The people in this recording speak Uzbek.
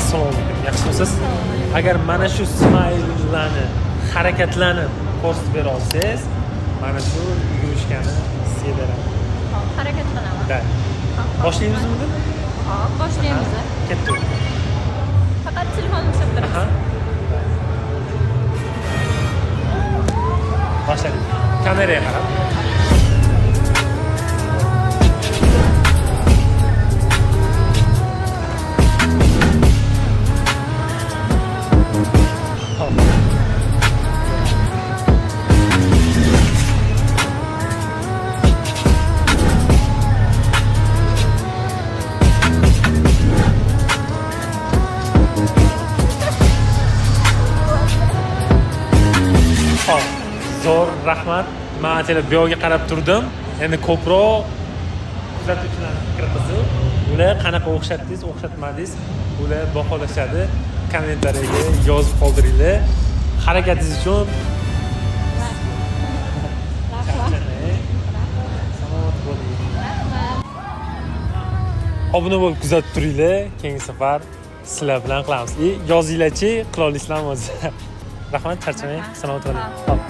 Assalomu alaykum. Yaxshimisiz? Agar mana shu smayillarni harakatlanib ko'rsatib bera olsangiz, mana shu yugurishgani sizga beraman. Hop, harakat qilaman. Da. Boshlaymizmi buni? Hop, boshlaymiz. Ketdi. Faqat telefonni ushlab turamiz. Aha. Boshladik. Kameraga qarab. Zo'r rahmat. Men atela bu yoqqa qarab turdim. Endi ko'proq kuzatuvchilarning fikri qiziq. Ular qanaqa o'xshatdingiz, o'xshatmadingiz, ular baholashadi. Kommentariyaga yozib qoldiringlar. Harakatingiz uchun salomat bo'ling. Obuna bo'lib kuzatib turinglar. Keyingi safar sizlar bilan qilamiz. Yozinglarchi, qila olasizlarmi o'zi? Rahmat, charchamang. Salomat bo'ling. Hop.